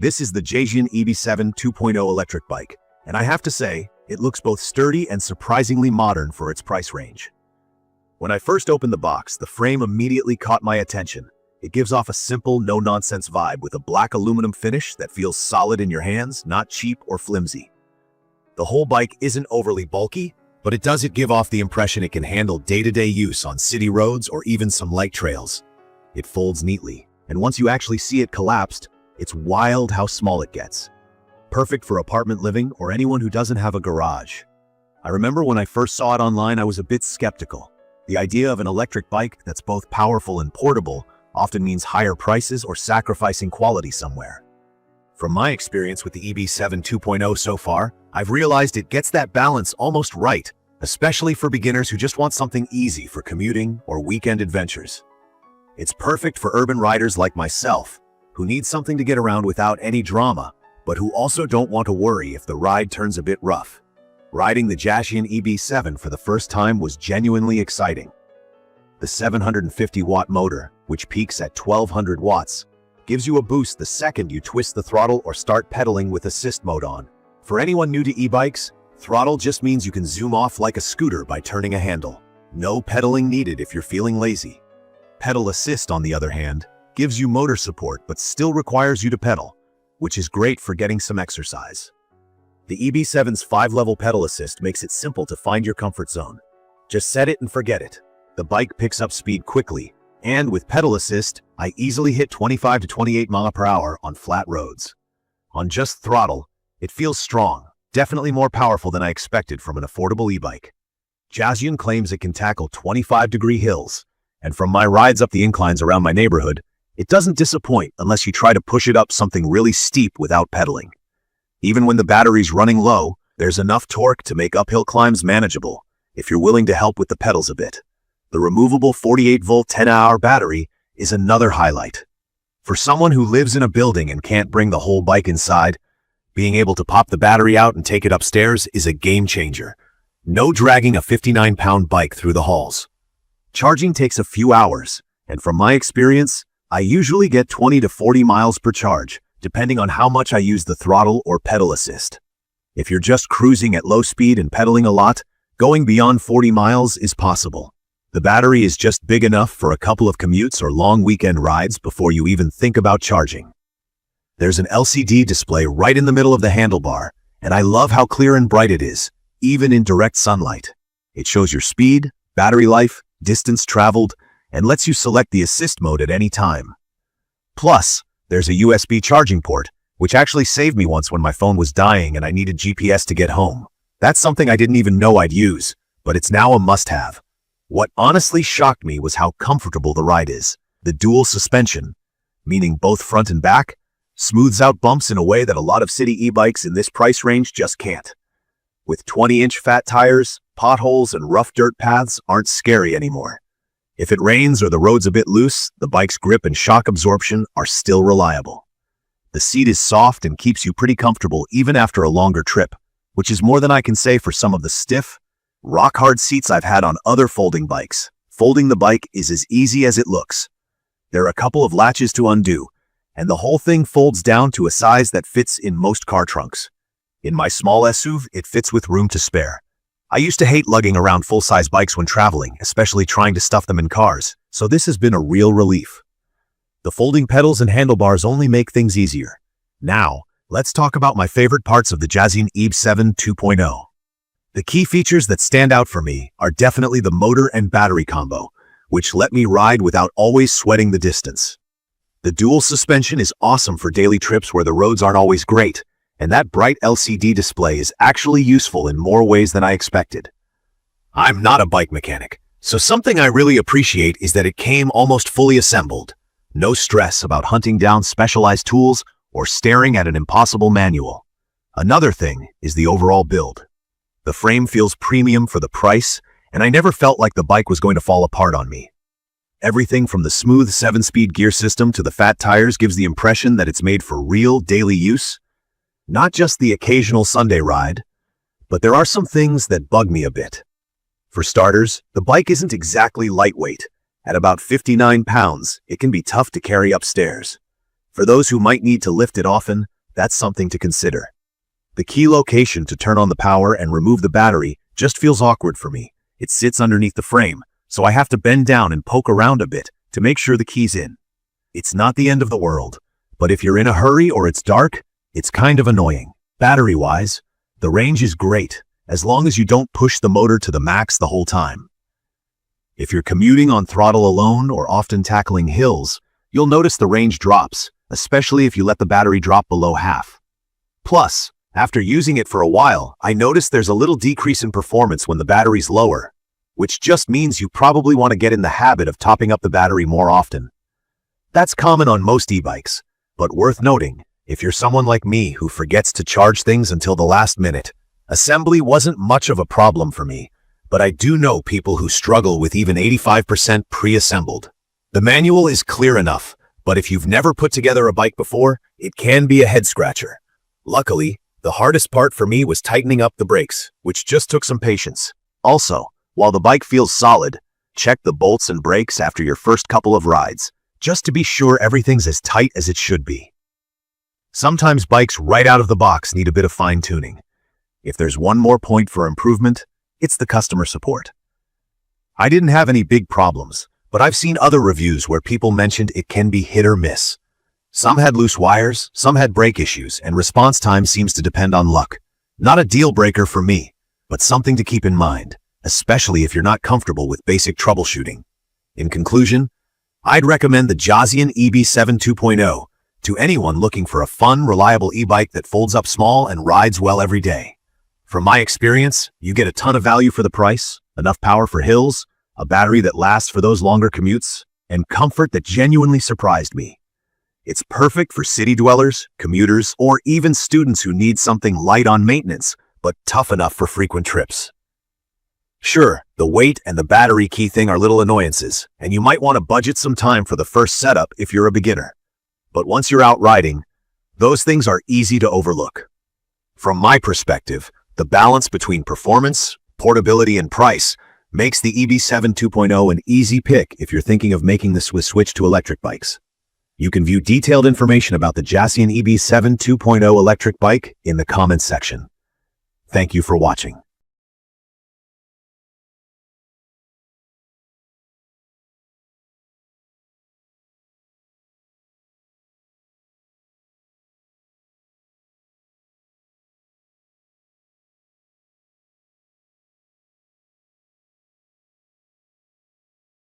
This is the Jasion EB7 2.0 electric bike, and I have to say, it looks both sturdy and surprisingly modern for its price range. When I first opened the box, the frame immediately caught my attention. It gives off a simple, no-nonsense vibe with a black aluminum finish that feels solid in your hands, not cheap or flimsy. The whole bike isn't overly bulky, but it does give off the impression it can handle day-to-day use on city roads or even some light trails. It folds neatly, and once you actually see it collapsed, it's wild how small it gets. Perfect for apartment living or anyone who doesn't have a garage. I remember when I first saw it online, I was a bit skeptical. The idea of an electric bike that's both powerful and portable often means higher prices or sacrificing quality somewhere. From my experience with the EB7 2.0 so far, I've realized it gets that balance almost right, especially for beginners who just want something easy for commuting or weekend adventures. It's perfect for urban riders like myself, who need something to get around without any drama, but who also don't want to worry if the ride turns a bit rough. Riding the Jasion EB7 for the first time was genuinely exciting. The 750-watt motor, which peaks at 1200 watts, gives you a boost the second you twist the throttle or start pedaling with assist mode on. For anyone new to e-bikes, throttle just means you can zoom off like a scooter by turning a handle. No pedaling needed if you're feeling lazy. Pedal assist, on the other hand, gives you motor support but still requires you to pedal, which is great for getting some exercise. The EB7's 5-level pedal assist makes it simple to find your comfort zone. Just set it and forget it. The bike picks up speed quickly, and with pedal assist, I easily hit 25 to 28 mph on flat roads. On just throttle, it feels strong, definitely more powerful than I expected from an affordable e-bike. Jasion claims it can tackle 25-degree hills, and from my rides up the inclines around my neighborhood, it doesn't disappoint unless you try to push it up something really steep without pedaling. Even when the battery's running low, there's enough torque to make uphill climbs manageable if you're willing to help with the pedals a bit. The removable 48-volt 10-hour battery is another highlight. For someone who lives in a building and can't bring the whole bike inside, being able to pop the battery out and take it upstairs is a game changer. No dragging a 59-pound bike through the halls. Charging takes a few hours, and from my experience, I usually get 20 to 40 miles per charge, depending on how much I use the throttle or pedal assist. If you're just cruising at low speed and pedaling a lot, going beyond 40 miles is possible. The battery is just big enough for a couple of commutes or long weekend rides before you even think about charging. There's an LCD display right in the middle of the handlebar, and I love how clear and bright it is, even in direct sunlight. It shows your speed, battery life, distance traveled, and lets you select the assist mode at any time. Plus, there's a USB charging port, which actually saved me once when my phone was dying and I needed GPS to get home. That's something I didn't even know I'd use, but it's now a must-have. What honestly shocked me was how comfortable the ride is. The dual suspension, meaning both front and back, smooths out bumps in a way that a lot of city e-bikes in this price range just can't. With 20-inch fat tires, potholes and rough dirt paths aren't scary anymore. If it rains or the road's a bit loose, the bike's grip and shock absorption are still reliable. The seat is soft and keeps you pretty comfortable even after a longer trip, which is more than I can say for some of the stiff, rock-hard seats I've had on other folding bikes. Folding the bike is as easy as it looks. There are a couple of latches to undo, and the whole thing folds down to a size that fits in most car trunks. In my small SUV, it fits with room to spare. I used to hate lugging around full-size bikes when traveling, especially trying to stuff them in cars, so this has been a real relief. The folding pedals and handlebars only make things easier. Now, let's talk about my favorite parts of the Jasion EB7 2.0. The key features that stand out for me are definitely the motor and battery combo, which let me ride without always sweating the distance. The dual suspension is awesome for daily trips where the roads aren't always great, and that bright LCD display is actually useful in more ways than I expected. I'm not a bike mechanic, so something I really appreciate is that it came almost fully assembled. No stress about hunting down specialized tools or staring at an impossible manual. Another thing is the overall build. The frame feels premium for the price, and I never felt like the bike was going to fall apart on me. Everything from the smooth 7-speed gear system to the fat tires gives the impression that it's made for real daily use. Not just the occasional Sunday ride, but there are some things that bug me a bit. For starters, the bike isn't exactly lightweight. At about 59 pounds, it can be tough to carry upstairs. For those who might need to lift it often, that's something to consider. The key location to turn on the power and remove the battery just feels awkward for me. It sits underneath the frame, so I have to bend down and poke around a bit to make sure the key's in. It's not the end of the world, but if you're in a hurry or it's dark, it's kind of annoying. Battery-wise, the range is great, as long as you don't push the motor to the max the whole time. If you're commuting on throttle alone or often tackling hills, you'll notice the range drops, especially if you let the battery drop below half. Plus, after using it for a while, I noticed there's a little decrease in performance when the battery's lower, which just means you probably want to get in the habit of topping up the battery more often. That's common on most e-bikes, but worth noting, if you're someone like me who forgets to charge things until the last minute, assembly wasn't much of a problem for me, but I do know people who struggle with even 85% pre-assembled. The manual is clear enough, but if you've never put together a bike before, it can be a head-scratcher. Luckily, the hardest part for me was tightening up the brakes, which just took some patience. Also, while the bike feels solid, check the bolts and brakes after your first couple of rides, just to be sure everything's as tight as it should be. Sometimes bikes right out of the box need a bit of fine-tuning. If there's one more point for improvement, it's the customer support. I didn't have any big problems, but I've seen other reviews where people mentioned it can be hit or miss. Some had loose wires, some had brake issues, and response time seems to depend on luck. Not a deal breaker for me, but something to keep in mind, especially if you're not comfortable with basic troubleshooting. In conclusion, I'd recommend the Jasion EB7 2.0 to anyone looking for a fun, reliable e-bike that folds up small and rides well every day. From my experience, you get a ton of value for the price, enough power for hills, a battery that lasts for those longer commutes, and comfort that genuinely surprised me. It's perfect for city dwellers, commuters, or even students who need something light on maintenance, but tough enough for frequent trips. Sure, the weight and the battery key thing are little annoyances, and you might want to budget some time for the first setup if you're a beginner. But once you're out riding, those things are easy to overlook. From my perspective, the balance between performance, portability, and price makes the EB7 2.0 an easy pick if you're thinking of making the switch to electric bikes. You can view detailed information about the Jasion EB7 2.0 electric bike in the comments section. Thank you for watching.